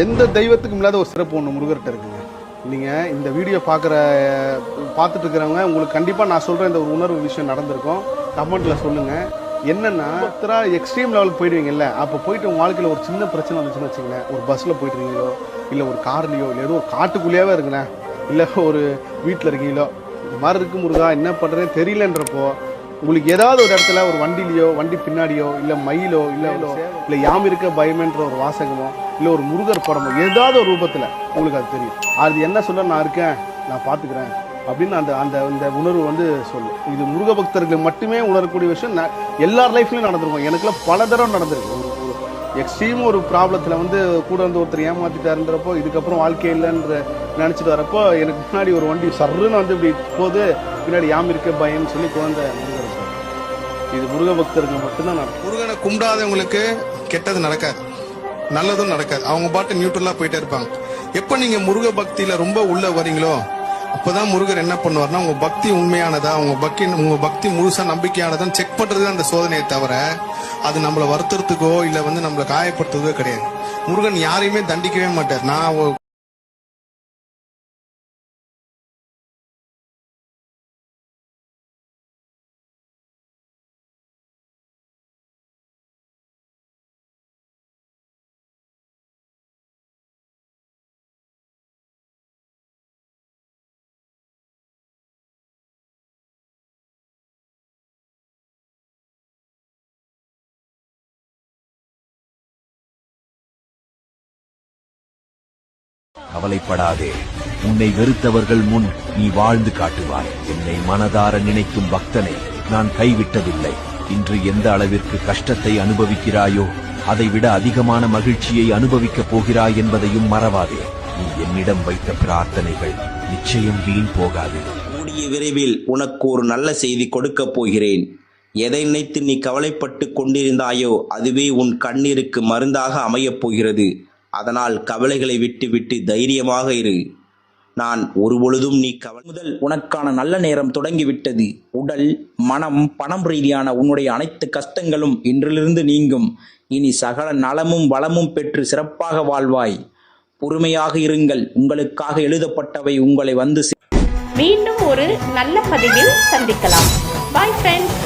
எந்த தெய்வத்துக்கும் இல்லாத ஒரு சிறப்பு ஒன்று முருகர்கிட்ட இருக்குங்க. நீங்கள் இந்த வீடியோ பார்த்துட்டு இருக்கிறவங்க உங்களுக்கு கண்டிப்பாக நான் சொல்கிற இந்த ஒரு உணர்வு விஷயம் நடந்திருக்கும். கமெண்ட்டில் சொல்லுங்கள். என்னென்னா எக்ஸ்ட்ரீம் லெவலுக்கு போயிடுவீங்கல்ல, அப்போ போயிட்டு உங்கள் வாழ்க்கையில் ஒரு சின்ன பிரச்சனை வந்துச்சுன்னு வச்சுங்களேன். ஒரு பஸ்ஸில் போயிட்டுருக்கீங்களோ, இல்லை ஒரு கார்லேயோ, இல்லை ஏதோ ஒரு காட்டுக்குள்ளேயாவே இருக்குண்ணே, இல்லை ஒரு வீட்டில் இருக்கீங்களோ, இந்த மாதிரி இருக்கு முருகா என்ன பண்ணுறதுன்னு தெரியலன்றப்போ உங்களுக்கு ஏதாவது ஒரு இடத்துல ஒரு வண்டிலையோ, வண்டி பின்னாடியோ, இல்லை மயிலோ, இல்லை யாம் இருக்க பயமேன்ற ஒரு வாசகமோ, இல்லை ஒரு முருகர் படமோ ஏதாவது ஒரு ரூபத்தில் உங்களுக்கு அது தெரியும். அது என்ன சொல்ல, நான் இருக்கேன், நான் பார்த்துக்கிறேன் அப்படின்னு அந்த அந்த இந்த உணர்வு வந்து சொல்லும். இது முருக பக்தர்களுக்கு மட்டுமே உணரக்கூடிய விஷயம். எல்லார் லைஃப்லையும் நடந்திருக்கும். எனக்குலாம் பல தடவை நடந்திருக்கு. ஒரு எக்ஸ்ட்ரீம் ஒரு ப்ராப்ளத்தில் வந்து கூட வந்து ஒருத்தர் ஏமாற்றிட்டாருன்றப்போ, இதுக்கப்புறம் வாழ்க்கை இல்லைன்ற நினச்சிட்டு வரப்போ, எனக்கு முன்னாடி ஒரு வண்டி சர்ன்னு வந்து இப்படி போது, பின்னாடி யாம் இருக்க பயம்னு சொல்லி குழந்தை முருகர். இது முருக பக்தர்கள் மட்டும்தான் நடக்கும். முருகனை கும்பிடாதவங்களுக்கு கெட்டது நடக்காது, நல்லதும் நடக்காது. அவங்க பாட்டு நியூட்ரலா போயிட்டே இருப்பாங்க. எப்ப நீங்க முருக பக்தியில ரொம்ப உள்ள வரீங்களோ, அப்பதான் முருகர் என்ன பண்ணுவார்னா, உங்க பக்தி உண்மையானதா, உங்க பக்தி முழுசா நம்பிக்கையானதான் செக் பண்றது அந்த சோதனையை தவிர, அது நம்மளை வருத்துறதுக்கோ இல்ல வந்து நம்மளை காயப்படுத்துறதோ கிடையாது. முருகன் யாரையுமே தண்டிக்கவே மாட்டார். நான் கவலைப்படாதே, உன்னை வெறுத்தவர்கள் முன் நீ வாழ்ந்து காட்டுவாய். என்னை மனதார நினைக்கும் பக்தனை நான் கைவிட்டதில்லை. இன்று எந்த அளவிற்கு கஷ்டத்தை அனுபவிக்கிறாயோ, அதைவிட அதிகமான மகிழ்ச்சியை அனுபவிக்கப் போகிறாய் என்பதையும் மறவாதே. நீ என்னிடம் வைத்த பிரார்த்தனைகள் நிச்சயம் வீண் போகாது. கூடிய விரைவில் உனக்கு ஒரு நல்ல செய்தி கொடுக்கப் போகிறேன். எதை நினைத்து நீ கவலைப்பட்டு கொண்டிருந்தாயோ, அதுவே உன் கண்ணீருக்கு மருந்தாக அமையப் போகிறது. அதனால் கவலைகளை விட்டு தைரியமாக இரு. நான் ஒருபொழுதும் நீ முதல் உனக்கான நல்ல நேரம் தொடங்கிவிட்டது. உடல், மனம், பணம் ரீதியான உன்னுடைய அனைத்து கஷ்டங்களும் இன்றிலிருந்து நீங்கும். இனி சகல நலமும் வளமும் பெற்று சிறப்பாக வாழ்வாய். பொறுமையாக இருங்கள். உங்களுக்காக எழுதப்பட்டவை உங்களை வந்து மீண்டும் ஒரு நல்ல பதிவில் சந்திக்கலாம். Bye friends.